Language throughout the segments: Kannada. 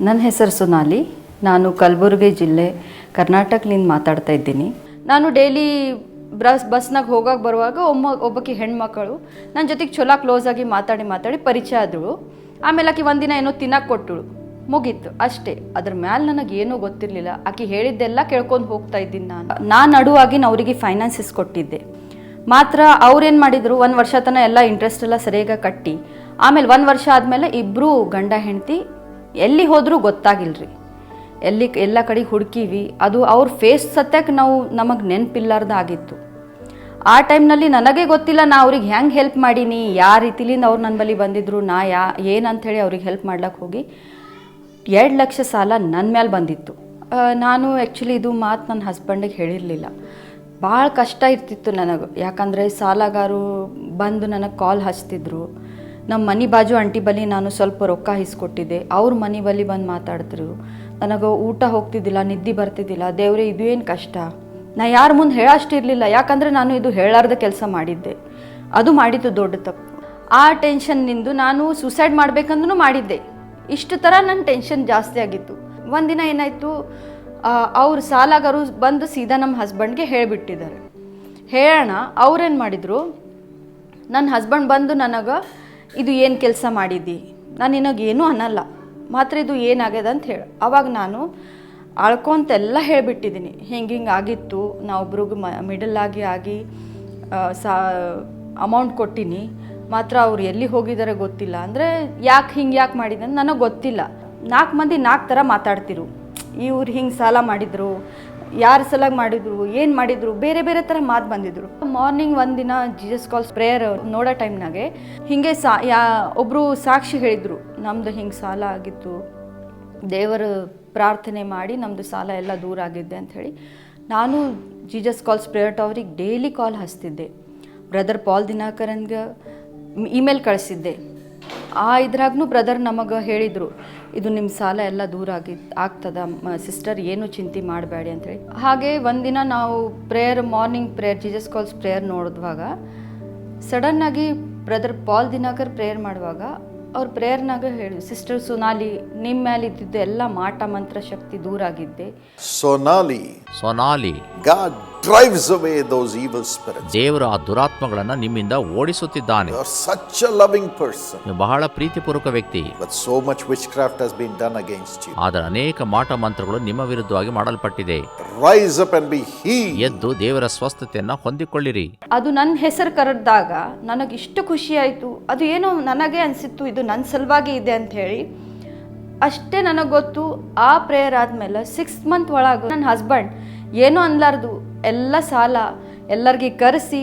ನನ್ನ ಹೆಸರು ಸೊನಾಲಿ. ನಾನು ಕಲಬುರಗಿ ಜಿಲ್ಲೆ ಕರ್ನಾಟಕದಿಂದ ಮಾತಾಡ್ತಾ ಇದ್ದೀನಿ. ನಾನು ಡೈಲಿ ಬಸ್ನಾಗ ಹೋಗೋಕೆ ಬರುವಾಗ ಒಬ್ಬಾಕಿ ಹೆಣ್ಮಕ್ಕಳು ನನ್ನ ಜೊತೆಗೆ ಚೊಲೋ ಕ್ಲೋಸ್ ಆಗಿ ಮಾತಾಡಿ ಪರಿಚಯ ಆದಳು. ಆಮೇಲೆ ಆಕೆ ಒಂದಿನ ಏನೋ ತಿನ್ನಕ್ಕೆ ಕೊಟ್ಟಳು, ಮುಗೀತು ಅಷ್ಟೇ. ಅದ್ರ ಮ್ಯಾಲೆ ನನಗೇನೂ ಗೊತ್ತಿರಲಿಲ್ಲ. ಆಕೆ ಹೇಳಿದ್ದೆಲ್ಲ ಕೇಳ್ಕೊಂಡು ಹೋಗ್ತಾ ಇದ್ದೀನಿ. ನಾನು ನಡುವಾಗಿ ಅವರಿಗೆ ಫೈನಾನ್ಸಸ್ ಕೊಟ್ಟಿದ್ದೆ. ಮಾತ್ರ ಅವ್ರೇನು ಮಾಡಿದರು, 1 ವರ್ಷ ತನಕ ಎಲ್ಲ ಇಂಟ್ರೆಸ್ಟ್ ಎಲ್ಲ ಸರಿಯಾಗಿ ಕಟ್ಟಿ, ಆಮೇಲೆ 1 ವರ್ಷ ಆದಮೇಲೆ ಇಬ್ಬರು ಗಂಡ ಹೆಂಡತಿ ಎಲ್ಲಿ ಹೋದರೂ ಗೊತ್ತಾಗಿಲ್ಲರಿ. ಎಲ್ಲ ಕಡೆ ಹುಡುಕಿವಿ, ಅದು ಅವ್ರ ಫೇಸ್ ಸತ್ಯಕ್ಕೆ ನಮಗೆ ನೆನಪಿಲ್ಲಾರ್ದಾಗಿತ್ತು. ಆ ಟೈಮ್ನಲ್ಲಿ ನನಗೆ ಗೊತ್ತಿಲ್ಲ ನಾ ಅವ್ರಿಗೆ ಹೆಂಗೆ ಹೆಲ್ಪ್ ಮಾಡೀನಿ, ಯಾವ ರೀತಿಲಿಂದ ಅವ್ರು ನನ್ನ ಬಳಿ ಬಂದಿದ್ರು, ನಾ ಏನಂಥೇಳಿ ಅವ್ರಿಗೆ ಹೆಲ್ಪ್ ಮಾಡ್ಲಿಕ್ಕೆ ಹೋಗಿ 2 ಲಕ್ಷ ಸಾಲ ನನ್ನ ಮೇಲೆ ಬಂದಿತ್ತು. ನಾನು ಆ್ಯಕ್ಚುಲಿ ಇದು ಮಾತು ನನ್ನ ಹಸ್ಬೆಂಡಿಗೆ ಹೇಳಿರಲಿಲ್ಲ. ಭಾಳ ಕಷ್ಟ ಇರ್ತಿತ್ತು ನನಗೆ. ಯಾಕಂದರೆ ಸಾಲಗಾರು ಬಂದು ನನಗೆ ಕಾಲ್ ಹಚ್ತಿದ್ರು. ನಮ್ಮ ಮನೆ ಬಾಜು ಆಂಟಿ ಬಳಿ ನಾನು ಸ್ವಲ್ಪ ರೊಕ್ಕ ಇಸ್ಕೊಟ್ಟಿದ್ದೆ, ಅವ್ರ ಮನೆ ಬಳಿ ಬಂದು ಮಾತಾಡ್ತಿರು. ನನಗೆ ಊಟ ಹೋಗ್ತಿದ್ದಿಲ್ಲ, ನಿದ್ದೆ ಬರ್ತಿದ್ದಿಲ್ಲ. ದೇವ್ರೆ ಇದು ಏನು ಕಷ್ಟ, ನಾ ಯಾರ ಮುಂದೆ ಹೇಳೋಷ್ಟಿರಲಿಲ್ಲ. ಯಾಕಂದರೆ ನಾನು ಇದು ಹೇಳಾರ್ದ ಕೆಲಸ ಮಾಡಿದ್ದೆ, ಅದು ಮಾಡಿದ್ದು ದೊಡ್ಡ ತಪ್ಪು. ಆ ಟೆನ್ಷನ್ನಿಂದ ನಾನು ಸೂಸೈಡ್ ಮಾಡ್ಬೇಕಂದ್ರೂ ಮಾಡಿದ್ದೆ. ಇಷ್ಟು ಥರ ನನ್ನ ಟೆನ್ಷನ್ ಜಾಸ್ತಿ ಆಗಿತ್ತು. ಒಂದಿನ ಏನಾಯಿತು, ಅವ್ರ ಸಾಲಗಾರು ಬಂದು ಸೀದಾ ನಮ್ಮ ಹಸ್ಬೆಂಡ್ಗೆ ಹೇಳಿಬಿಟ್ಟಿದ್ದಾರೆ. ಹೇಳೋಣ ಅವ್ರೇನು ಮಾಡಿದರು, ನನ್ನ ಹಸ್ಬೆಂಡ್ ಬಂದು ನನಗೆ ಇದು ಏನು ಕೆಲಸ ಮಾಡಿದ್ದಿ, ನಾನು ನಿನಗೇನೂ ಅನ್ನಲ್ಲ, ಮಾತ್ರ ಇದು ಏನಾಗ್ಯದ ಅಂತ ಹೇಳಿ. ಆವಾಗ ನಾನು ಅಳ್ಕೊಂತೆಲ್ಲ ಹೇಳಿಬಿಟ್ಟಿದ್ದೀನಿ. ಹಿಂಗೆ ಆಗಿತ್ತು, ನಾವೊಬ್ರಿಗೆ ಮಿಡಲ್ ಆಗಿ ಅಮೌಂಟ್ ಕೊಟ್ಟಿನಿ, ಮಾತ್ರ ಅವ್ರು ಎಲ್ಲಿ ಹೋಗಿದ್ದಾರೆ ಗೊತ್ತಿಲ್ಲ. ಅಂದರೆ ಯಾಕೆ ಮಾಡಿದೆ ಅಂತ ನನಗೆ ಗೊತ್ತಿಲ್ಲ. 4 ಮಂದಿ 4 ಥರ ಮಾತಾಡ್ತಿರು. ಇವ್ರು ಹಿಂಗೆ ಸಾಲ ಮಾಡಿದರು, ಯಾರು ಸಲಾಗಿ ಮಾಡಿದ್ರು, ಏನು ಮಾಡಿದರು, ಬೇರೆ ಬೇರೆ ಥರ ಮಾತು ಬಂದಿದ್ರು. ಮಾರ್ನಿಂಗ್ ಒಂದಿನ ಜೀಸಸ್ ಕಾಲ್ಸ್ ಪ್ರೇಯರ್ ನೋಡೋ ಟೈಮ್ನಾಗೆ ಹೀಗೆ ಒಬ್ಬರು ಸಾಕ್ಷಿ ಹೇಳಿದರು, ನಮ್ಮದು ಹಿಂಗೆ ಸಾಲ ಆಗಿತ್ತು, ದೇವರ ಪ್ರಾರ್ಥನೆ ಮಾಡಿ ನಮ್ಮದು ಸಾಲ ಎಲ್ಲ ದೂರ ಆಗಿದ್ದೆ ಅಂಥೇಳಿ. ನಾನು ಜೀಸಸ್ ಕಾಲ್ಸ್ ಪ್ರೇಯರ್ ಅವ್ರಿಗೆ ಡೈಲಿ ಕಾಲ್ ಹಚ್ತಿದ್ದೆ. ಬ್ರದರ್ ಪಾಲ್ ದಿನಾಕರನ್ಗೆ ಇಮೇಲ್ ಕಳಿಸಿದ್ದೆ. ಇದ್ರಾಗೂ ಬ್ರದರ್ ನಮಗೆ ಹೇಳಿದರು, ಇದು ನಿಮ್ಮ ಸಾಲ ಎಲ್ಲ ದೂರ ಆಗ್ತದ ಸಿಸ್ಟರ್, ಏನು ಚಿಂತೆ ಮಾಡಬೇಡಿ ಅಂಥೇಳಿ. ಹಾಗೆ ಒಂದಿನ ನಾವು morning prayer Jesus calls prayer ನೋಡಿದ್ವಾಗ ಸಡನ್ನಾಗಿ ಬ್ರದರ್ ಪಾಲ್ ದಿನಾಕರ್ ಪ್ರೇಯರ್ ಮಾಡುವಾಗ ಅವ್ರ ಪ್ರೇಯರ್ನಾಗ ಹೇಳಿ, ಸಿಸ್ಟರ್ ಸೊನಾಲಿ, ನಿಮ್ಮ ಮೇಲೆ ಇದ್ದಿದ್ದು ಎಲ್ಲ ಮಾಟ ಮಂತ್ರ ಶಕ್ತಿ ದೂರ ಆಗಿದ್ದೆ. Sonauli, God drives away those evil spirits. ದೇವರು ಆ ದುರಾತ್ಮಗಳನ್ನ ನಿಮ್ಮಿಂದ ಓಡಿಸುತ್ತಿದ್ದಾನೆ. You are such a loving person. ನೀವು ಬಹಳ ಪ್ರೀತಿಪೂರ್ವಕ ವ್ಯಕ್ತಿ. But so much witchcraft has been done against you. ಆದರೆ ಅನೇಕ ಮಾಟ ಮಂತ್ರಗಳು ನಿಮ್ಮ ವಿರುದ್ಧವಾಗಿ ಮಾಡಲ್ಪಟ್ಟಿದೆ. Rise up and be healed. ಎದ್ದು ದೇವರ ಸ್ವಸ್ಥತೆಯನ್ನ ಹೊಂದಿಕೊಳ್ಳಿರಿ. ಅದು ನನ್ನ ಹೆಸರು ಕರೆದಾಗ ನನಗಿಷ್ಟು ಖುಷಿ ಆಯಿತು. ಅದು ಏನೋ ನನಗೆ ಅನಿಸಿತ್ತು, ಇದು ನನ್ನ ಸಲುವಾಗಿ ಇದೆ ಅಂತ ಹೇಳಿ. ಅಷ್ಟೇ ನನಗೆ ಗೊತ್ತು. ಆ ಪ್ರೇಯರ್ ಆದಮೇಲೆ 6 ಮಂತ್ ಒಳಗೆ ನನ್ನ ಹಸ್ಬೆಂಡ್ ಏನೂ ಅನ್ಲಾರ್ದು ಎಲ್ಲ ಸಾಲ ಎಲ್ಲರಿಗೆ ಕರೆಸಿ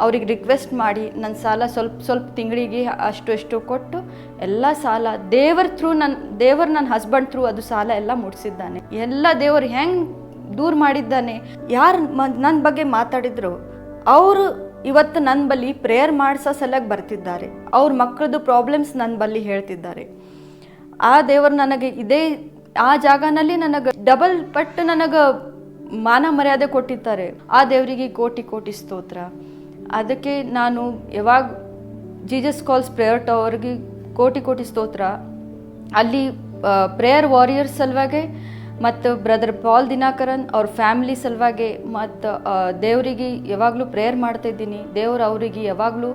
ಅವ್ರಿಗೆ ರಿಕ್ವೆಸ್ಟ್ ಮಾಡಿ ನನ್ನ ಸಾಲ ಸ್ವಲ್ಪ ತಿಂಗಳಿಗೆ ಅಷ್ಟು ಕೊಟ್ಟು ಎಲ್ಲ ಸಾಲ ದೇವ್ರ ನನ್ನ ಹಸ್ಬೆಂಡ್ ಥ್ರೂ ಅದು ಸಾಲ ಎಲ್ಲ ಮುಟ್ಸಿದ್ದಾನೆ. ಎಲ್ಲ ದೇವರು ಹೆಂಗೆ ದೂರ ಮಾಡಿದ್ದಾನೆ. ಯಾರು ನನ್ನ ಬಗ್ಗೆ ಮಾತಾಡಿದ್ರು ಅವರು ಇವತ್ತು ನನ್ನ ಬಳಿ ಪ್ರೇಯರ್ ಮಾಡಿಸೋ ಸಲಕ್ಕೆ ಬರ್ತಿದ್ದಾರೆ. ಅವ್ರ ಮಕ್ಕಳದ್ದು ಪ್ರಾಬ್ಲಮ್ಸ್ ನನ್ನ ಬಳಿ ಹೇಳ್ತಿದ್ದಾರೆ. ಆ ದೇವರು ನನಗೆ ಆ ಜಾಗನಲ್ಲಿ ನನಗೆ ಡಬಲ್ ಪಟ್ಟು ನನಗೆ ಮಾನ ಮರ್ಯಾದೆ ಕೊಟ್ಟಿದ್ದಾರೆ. ಆ ದೇವರಿಗೆ ಕೋಟಿ ಸ್ತೋತ್ರ. ಅದಕ್ಕೆ ನಾನು ಯಾವಾಗ ಜೀಸಸ್ ಕಾಲ್ಸ್ ಪ್ರೇಯರ್ ಟವರ್ಗೆ ಕೋಟಿ ಸ್ತೋತ್ರ. ಅಲ್ಲಿ ಪ್ರೇಯರ್ ವಾರಿಯರ್ಸ್ ಸಲುವಾಗಿ ಮತ್ತು ಬ್ರದರ್ ಪಾಲ್ ದಿನಾಕರನ್ ಅವ್ರ ಫ್ಯಾಮಿಲಿ ಸಲುವಾಗಿ ಮತ್ತು ದೇವರಿಗೆ ಯಾವಾಗಲೂ ಪ್ರೇಯರ್ ಮಾಡ್ತಾಯಿದ್ದೀನಿ. ದೇವರು ಅವರಿಗೆ ಯಾವಾಗಲೂ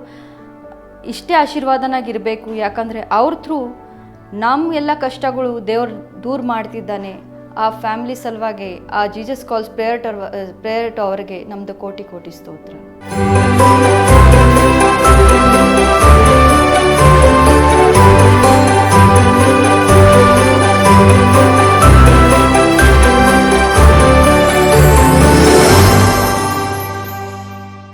ಇಷ್ಟೇ ಆಶೀರ್ವಾದನಾಗಿರಬೇಕು. ಯಾಕಂದರೆ ಅವ್ರ ಥ್ರೂ ನಮ್ಮ ಎಲ್ಲ ಕಷ್ಟಗಳು ದೇವ್ರು ದೂರ ಮಾಡ್ತಿದ್ದಾನೆ. ಆ ಫ್ಯಾಮಿಲಿ ಸಲುವಾಗಿ ಆ ಜೀಸಸ್ ಕಾಲ್ಸ್ ಪ್ರೇಯರ್ ಟವರ್ಗೆ ನಮ್ಮದು ಕೋಟಿ ಸ್ತೋತ್ರ.